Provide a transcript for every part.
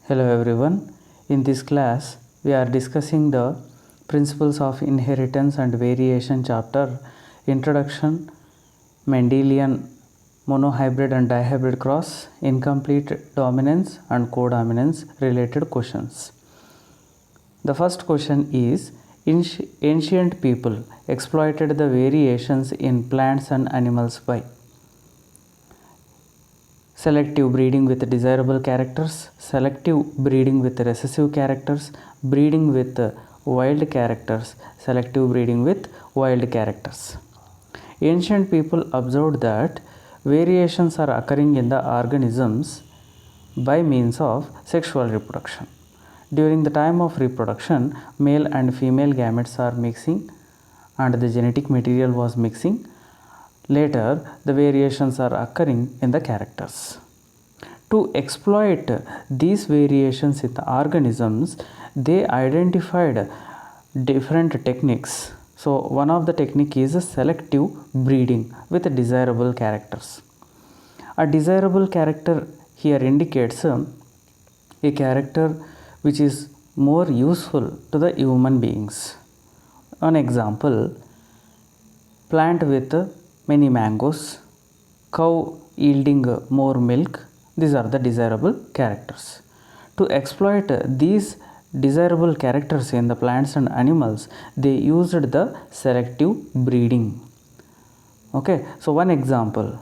Hello everyone. In this class, we are discussing the principles of inheritance and variation chapter, introduction, Mendelian monohybrid and dihybrid cross, incomplete dominance and codominance related questions. The first question is, ancient people exploited the variations in plants and animals by selective breeding with desirable characters, selective breeding with recessive characters, breeding with wild characters, selective breeding with wild characters. Ancient people observed that variations are occurring in the organisms by means of sexual reproduction. During the time of reproduction, male and female gametes are mixing and the genetic material was mixing. Later, the variations are occurring in the characters. To exploit these variations in the organisms, they identified different techniques. So, one of the technique is selective breeding with desirable characters. A desirable character here indicates a character which is more useful to the human beings. An example, plant with many mangoes, cow yielding more milk. These are the desirable characters. To exploit these desirable characters in the plants and animals, they used the selective breeding. Okay, so one example,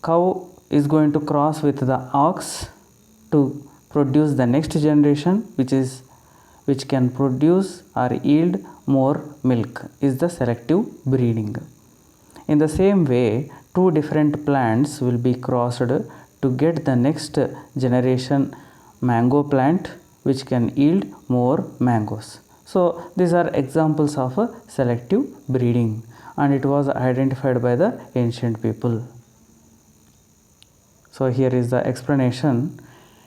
cow is going to cross with the ox to produce the next generation which can produce or yield more milk is the selective breeding. In the same way, two different plants will be crossed to get the next generation mango plant which can yield more mangoes. So these are examples of selective breeding, and it was identified by the ancient people. So here is the explanation.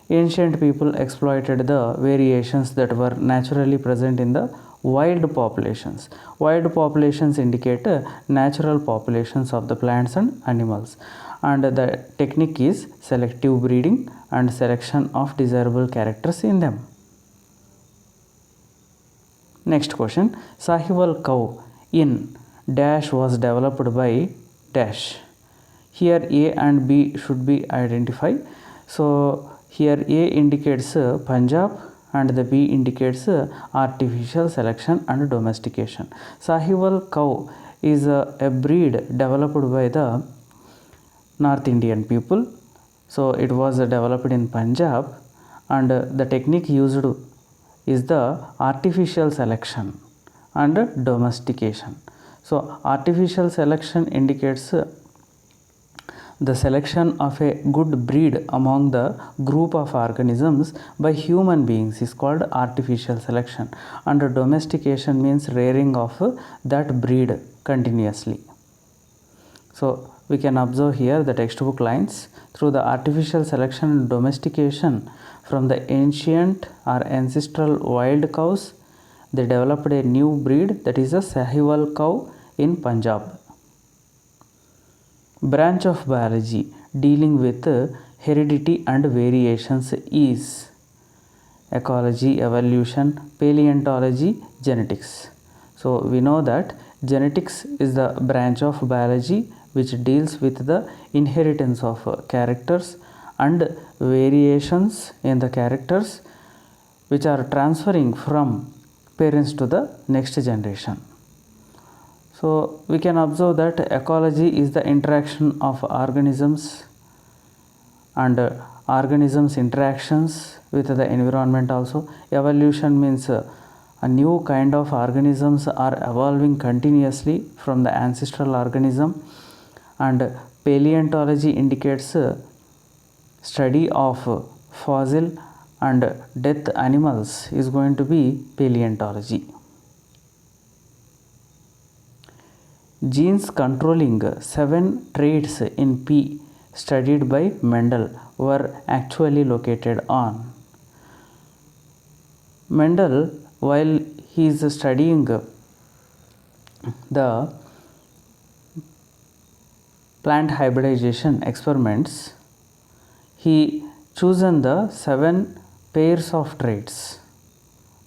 Ancient people exploited the variations that were naturally present in the wild populations. Wild populations indicate natural populations of the plants and animals, and the technique is selective breeding and selection of desirable characters in them. Next question, Sahiwal cow in dash was developed by dash. Here A and B should be identified. So here A indicates Punjab and the B indicates artificial selection and domestication. Sahiwal cow is a breed developed by the North Indian people. So it was developed in Punjab, and the technique used is the artificial selection and domestication. So artificial selection indicates the selection of a good breed among the group of organisms by human beings is called artificial selection, and domestication means rearing of that breed continuously. So we can observe here the textbook lines. Through the artificial selection and domestication from the ancient or ancestral wild cows, they developed a new breed, that is a Sahiwal cow in Punjab. Branch of biology dealing with heredity and variations is ecology, evolution, paleontology, genetics. So we know that genetics is the branch of biology which deals with the inheritance of characters and variations in the characters which are transferring from parents to the next generation. So we can observe that ecology is the interaction of organisms and organisms interactions with the environment also. Evolution means a new kind of organisms are evolving continuously from the ancestral organism, and paleontology indicates study of fossil and death animals is going to be paleontology. Genes controlling 7 traits in P studied by Mendel were actually located on. Mendel, while he is studying the plant hybridization experiments, he chosen the 7 pairs of traits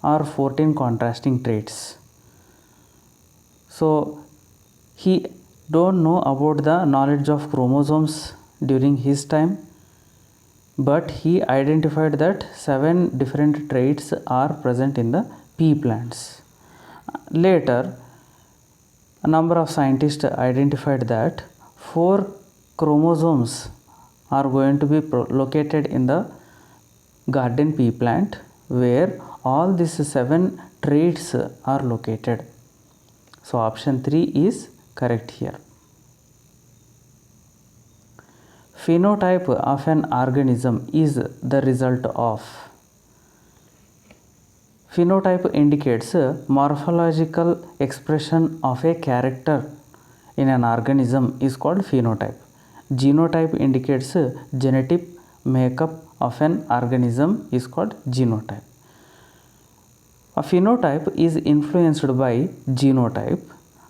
or 14 contrasting traits. So he don't know about the knowledge of chromosomes during his time, but he identified that 7 different traits are present in the pea plants. Later, a number of scientists identified that 4 chromosomes are going to be located in the garden pea plant, where all these 7 traits are located. So option 3 is correct here. Phenotype of an organism is the result of. Phenotype indicates morphological expression of a character in an organism is called phenotype. Genotype indicates genetic makeup of an organism is called genotype. A phenotype is influenced by genotype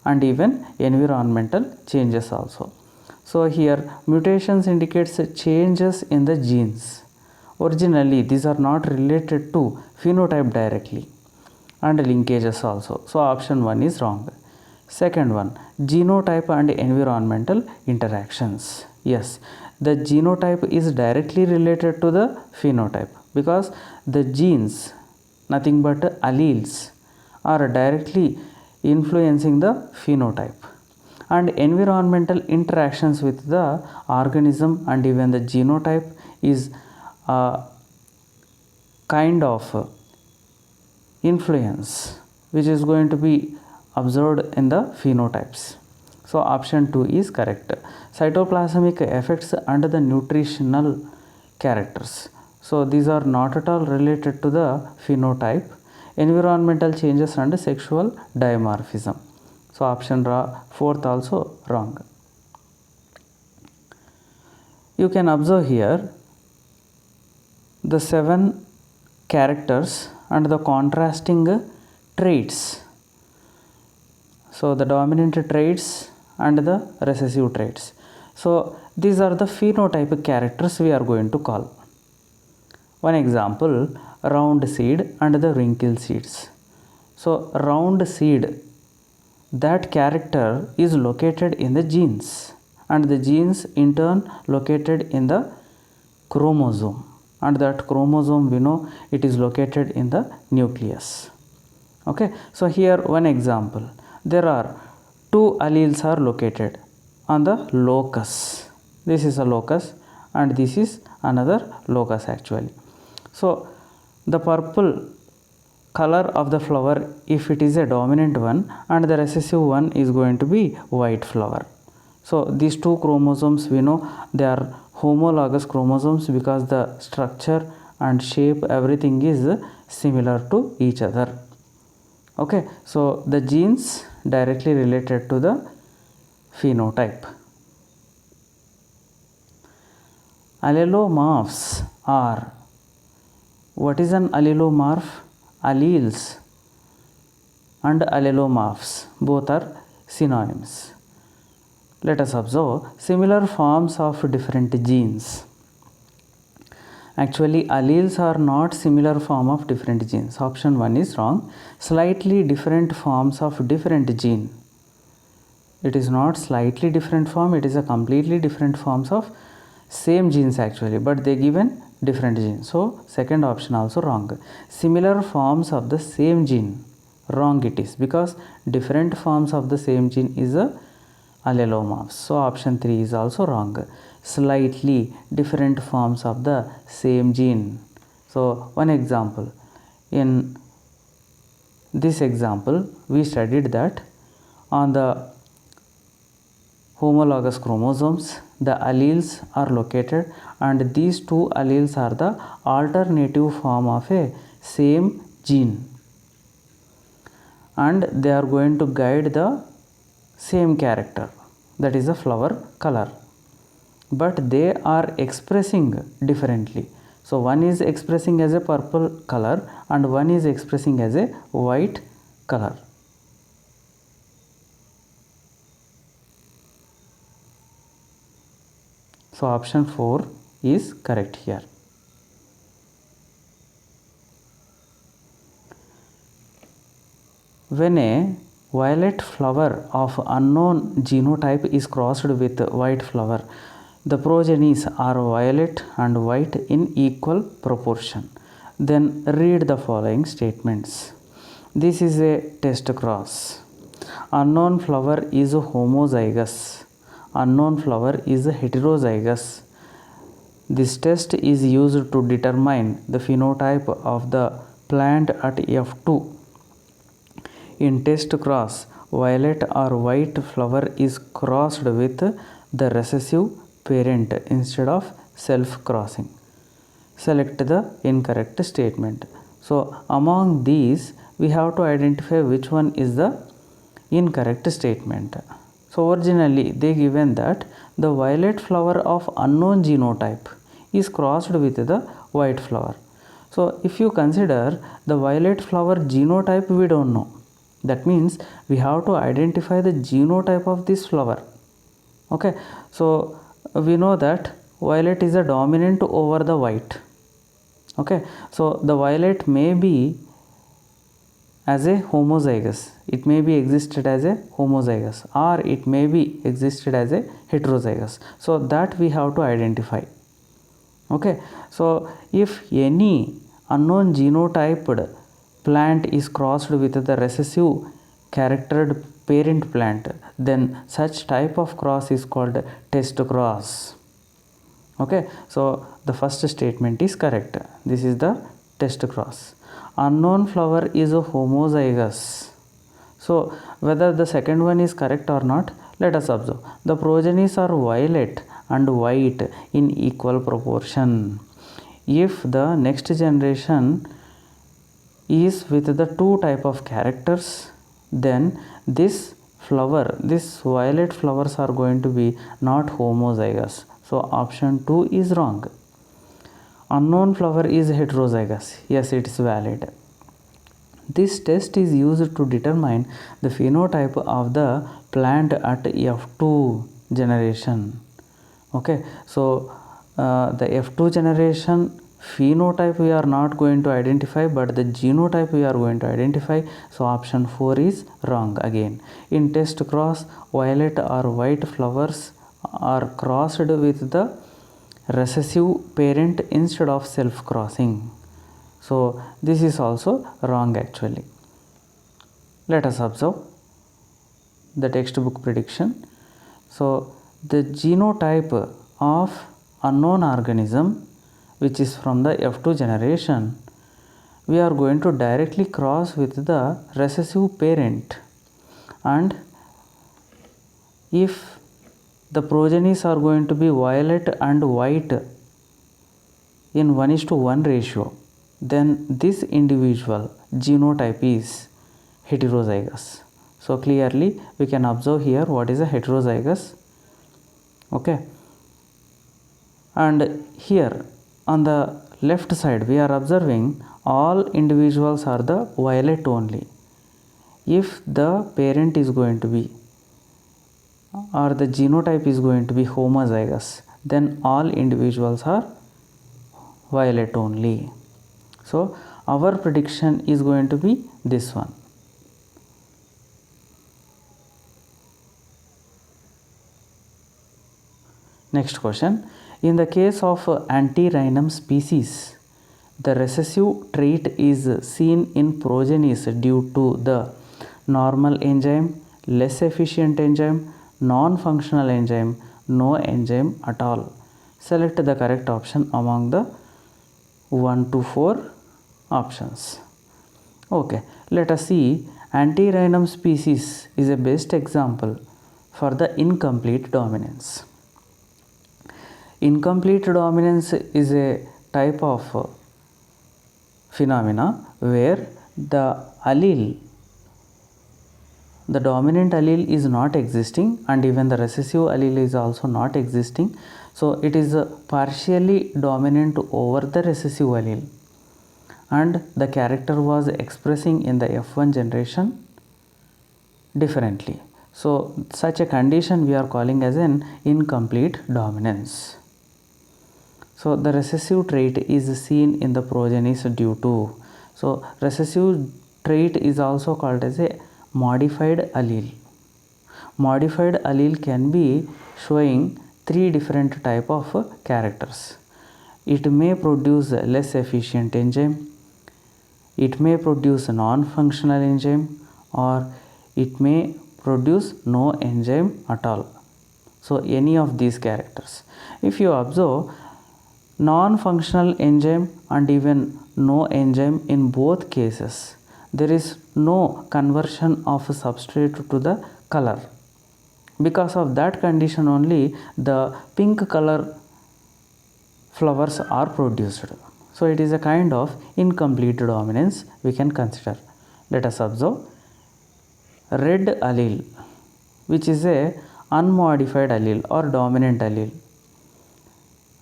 and even environmental changes also. So here mutations indicates changes in the genes. Originally these are not related to phenotype directly, and linkages also. So option 1 is wrong. Second one, genotype and environmental interactions. Yes, the genotype is directly related to the phenotype, because the genes, nothing but alleles, are directly influencing the phenotype, and environmental interactions with the organism and even the genotype is a kind of influence which is going to be observed in the phenotypes. So option 2 is correct. Cytoplasmic effects and the nutritional characters. So these are not at all related to the phenotype. Environmental changes and sexual dimorphism. So option 4th also wrong. You can observe here the 7 characters and the contrasting traits. So the dominant traits and the recessive traits. So these are the phenotype characters we are going to call. One example, round seed and the wrinkle seeds. So round seed, that character is located in the genes, and the genes in turn located in the chromosome, and that chromosome we know it is located in the nucleus. Okay, so here one example, there are 2 alleles are located on the locus. This is a locus and this is another locus actually. So the purple color of the flower, if it is a dominant one, and the recessive one is going to be white flower. So these 2 chromosomes we know they are homologous chromosomes, because the structure and shape everything is similar to each other. Okay, so the genes directly related to the phenotype. Allelomorphs are, what is an allelomorph? Alleles and allelomorphs both are synonyms. Let us observe similar forms of different genes. Actually alleles are not similar form of different genes. Option 1 is wrong. Slightly different forms of different gene. It is not slightly different form, it is a completely different forms of same genes actually, but they given different genes. So second option also wrong. Similar forms of the same gene, wrong it is, because different forms of the same gene is a allelomorphs. So option 3 is also wrong. Slightly different forms of the same gene. So one example, in this example we studied that on the homologous chromosomes the alleles are located, and these 2 alleles are the alternative form of a same gene, and they are going to guide the same character, that is a flower color, but they are expressing differently. So one is expressing as a purple color and one is expressing as a white color. So option 4 is correct here. When a violet flower of unknown genotype is crossed with white flower, the progenies are violet and white in equal proportion. Then read the following statements. This is a test cross. Unknown flower is homozygous. Unknown flower is heterozygous. This test is used to determine the phenotype of the plant at F2. In test cross, violet or white flower is crossed with the recessive parent instead of self-crossing. Select the incorrect statement. So, among these, we have to identify which one is the incorrect statement. So, originally they given that the violet flower of unknown genotype is crossed with the white flower. So, if you consider the violet flower genotype, we don't know. That means we have to identify the genotype of this flower. Okay, so we know that violet is a dominant over the white. Okay, so the violet may be as a homozygous, it may be existed as a homozygous, or it may be existed as a heterozygous. So that we have to identify. Okay, so if any unknown genotyped plant is crossed with the recessive charactered parent plant, then such type of cross is called test cross. Okay, so the first statement is correct. This is the test cross. Unknown flower is a homozygous. So whether the second one is correct or not, let us observe. The progenies are violet and white in equal proportion. If the next generation is with the two type of characters, then this violet flowers are going to be not homozygous. So option 2 is wrong. Unknown flower is heterozygous. Yes, it is valid. This test is used to determine the phenotype of the plant at F2 generation. Okay, so the F2 generation phenotype we are not going to identify, but the genotype we are going to identify. So option 4 is wrong again. In test cross, violet or white flowers are crossed with the recessive parent instead of self crossing. So this is also wrong actually. Let us observe the textbook prediction. So the genotype of unknown organism, which is from the F2 generation, we are going to directly cross with the recessive parent, and if the progenies are going to be violet and white in 1:1 ratio, then this individual genotype is heterozygous. So clearly we can observe here what is a heterozygous. Okay, and here on the left side we are observing all individuals are the violet only. If the parent is going to be, or the genotype is going to be homozygous, then all individuals are violet only. So our prediction is going to be this one. Next question. In the case of Antirrhinum species, the recessive trait is seen in progenies due to the normal enzyme, less efficient enzyme, non-functional enzyme, no enzyme at all. Select the correct option among the 1 to 4 options. Okay, let us see. Antirrhinum species is a best example for the incomplete dominance. Incomplete dominance is a type of phenomena where the dominant allele is not existing, and even the recessive allele is also not existing. So it is partially dominant over the recessive allele, and the character was expressing in the F1 generation differently. So such a condition we are calling as an incomplete dominance. So the recessive trait is seen in the progenies due to. So recessive trait is also called as a modified allele. Modified allele can be showing three different type of characters. It may produce less efficient enzyme, it may produce non-functional enzyme, or it may produce no enzyme at all. So any of these characters. If you observe, non-functional enzyme and even no enzyme, in both cases there is no conversion of substrate to the color. Because of that condition only the pink color flowers are produced. So it is a kind of incomplete dominance we can consider. Let us observe red allele, which is a unmodified allele or dominant allele.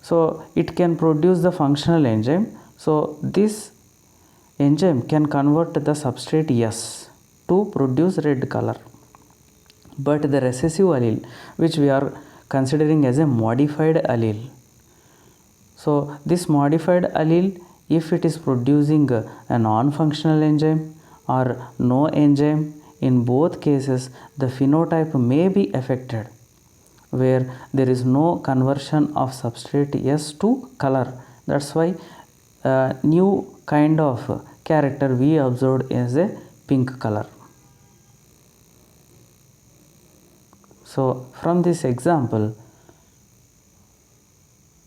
So it can produce the functional enzyme. So this enzyme can convert the substrate S to produce red color. But the recessive allele, which we are considering as a modified allele, so this modified allele, if it is producing a non-functional enzyme or no enzyme, in both cases the phenotype may be affected, where there is no conversion of substrate S to color. That's why new kind of character we observed as a pink color. So from this example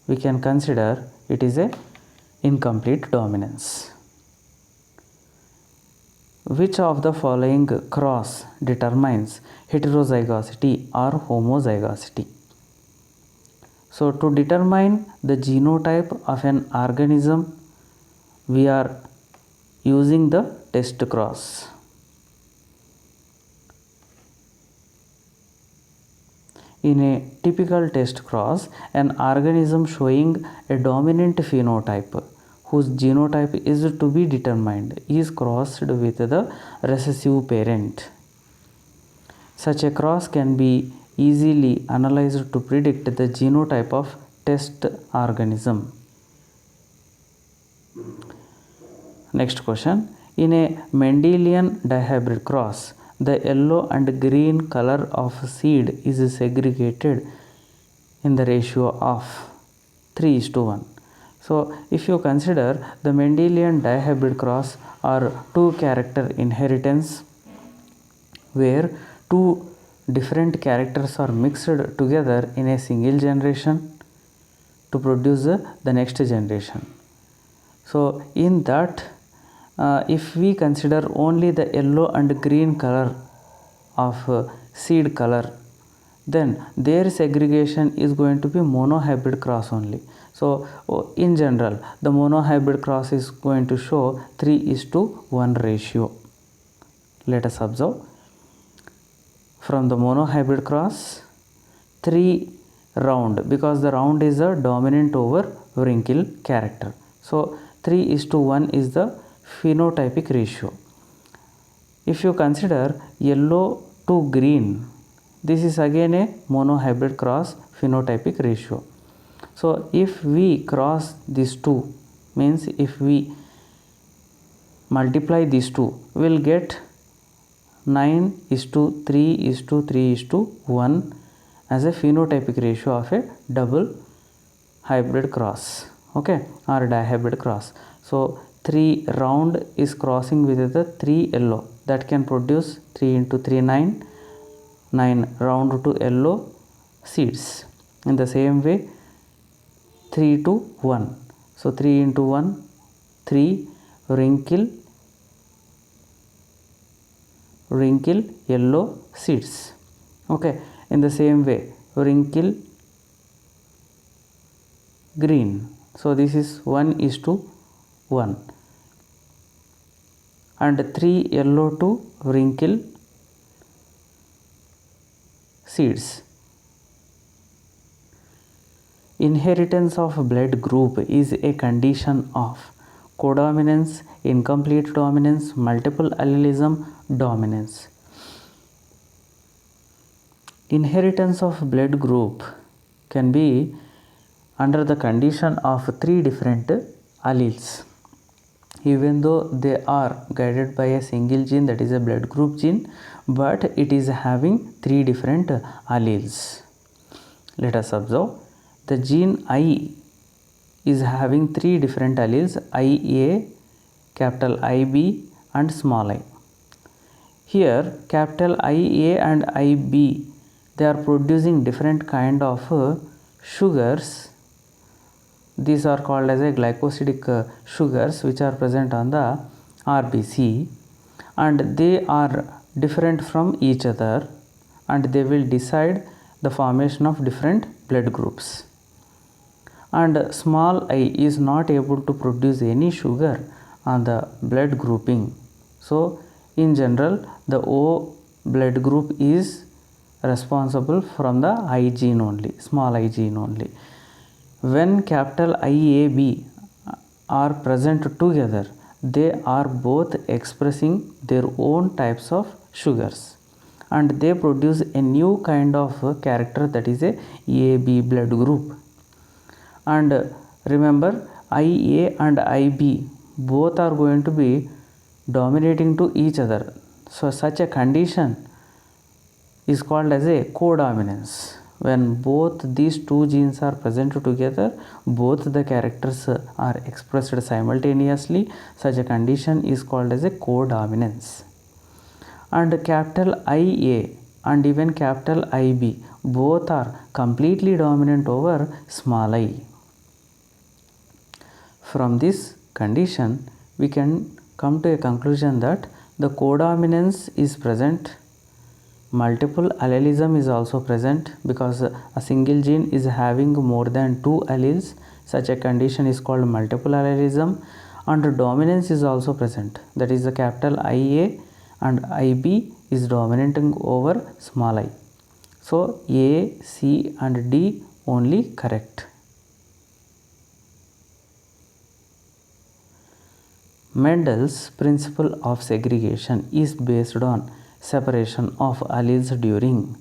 we can consider it is a incomplete dominance. Which of the following cross determines heterozygosity or homozygosity? So to determine the genotype of an organism, we are using the test cross. In a typical test cross, an organism showing a dominant phenotype whose genotype is to be determined is crossed with the recessive parent. Such a cross can be easily analyzed to predict the genotype of test organism. Next question. In a Mendelian dihybrid cross, the yellow and green color of seed is segregated in the ratio of 3:1. So if you consider the Mendelian dihybrid cross or two character inheritance, where two different characters are mixed together in a single generation to produce the next generation. So in that, if we consider only the yellow and green color of seed color, then their segregation is going to be monohybrid cross only. So in general the monohybrid cross is going to show 3:1 ratio. Let us observe. From the monohybrid cross, 3 round, because the round is a dominant over wrinkle character. So 3:1 is the phenotypic ratio. If you consider yellow to green, this is again a monohybrid cross phenotypic ratio. So if we cross these two, means if we multiply these two, we will get 9:3:3:1 as a phenotypic ratio of a double hybrid cross, okay, or dihybrid cross. So 3 round is crossing with the 3 yellow, that can produce 3 into 3 9 round to yellow seeds. In the same way 3 to 1, so 3 into 1 3 wrinkle yellow seeds, okay. In the same way wrinkle green, so this is 1:1, and 3 yellow to wrinkle seeds. Inheritance of blood group is a condition of codominance, incomplete dominance, multiple allelism, dominance. Inheritance of blood group can be under the condition of 3 different alleles. even though they are guided by a single gene, that is a blood group gene, but it is having three different alleles. Let us observe. The gene I is having three different alleles, IA, capital IB and small I. Here capital IA and IB, they are producing different kind of sugars. These are called as a glycosidic sugars, which are present on the RBC, and they are different from each other, and they will decide the formation of different blood groups. And small I is not able to produce any sugar on the blood grouping. So in general, the O blood group is responsible from the I gene only, small I gene only. When capital IAB are present together, they are both expressing their own types of sugars, and they produce a new kind of character, that is a AB blood group. And remember, IA and IB both are going to be dominating to each other. So such a condition is called as a codominance. When both these two genes are present together, both the characters are expressed simultaneously. Such a condition is called as a codominance. And capital IA and even capital IB both are completely dominant over small I. From this condition, we can come to a conclusion that the codominance is present. Multiple allelism is also present, because a single gene is having more than two alleles. Such a condition is called multiple allelism. And dominance is also present, that is the capital IA and IB is dominating over small I. So A, C and D only correct. Mendel's principle of segregation is based on separation of alleles during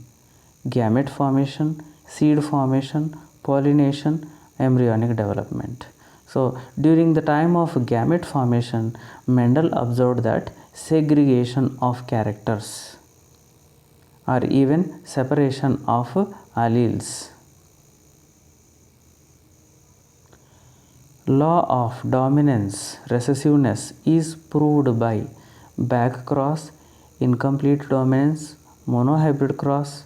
gamete formation, seed formation, pollination, embryonic development. So during the time of gamete formation, Mendel observed that segregation of characters or even separation of alleles. Law of dominance recessiveness is proved by back cross, incomplete dominance, monohybrid cross,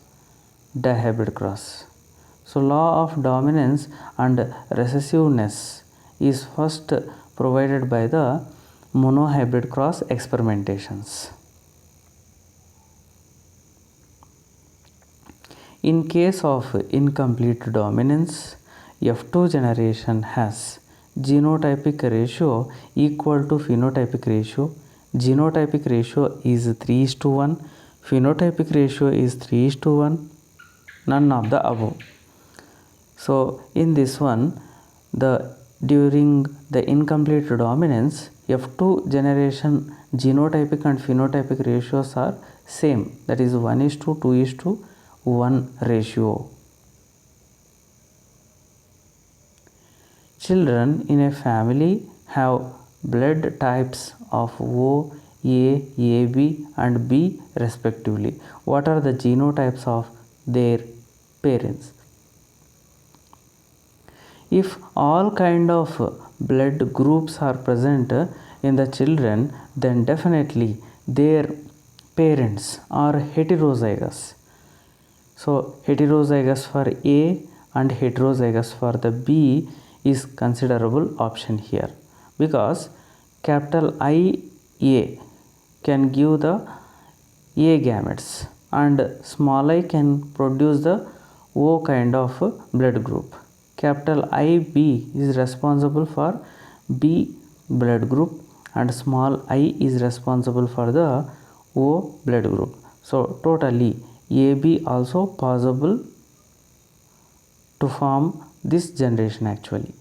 dihybrid cross. So law of dominance and recessiveness is first provided by the monohybrid cross experimentations. In case of incomplete dominance, F2 generation has genotypic ratio equal to phenotypic ratio. Genotypic ratio is 3:1, phenotypic ratio is 3:1, none of the above. So in this one, during the incomplete dominance, F2 generation genotypic and phenotypic ratios are same, that is 1:2:1 ratio. Children in a family have blood types of O, A, AB and B respectively. What are the genotypes of their parents? If all kind of blood groups are present in the children, then definitely their parents are heterozygous. So heterozygous for A and heterozygous for the B is considerable option here, because capital IA can give the A gametes and small I can produce the O kind of blood group. Capital IB is responsible for B blood group and small I is responsible for the O blood group. So totally AB also possible to form this generation actually.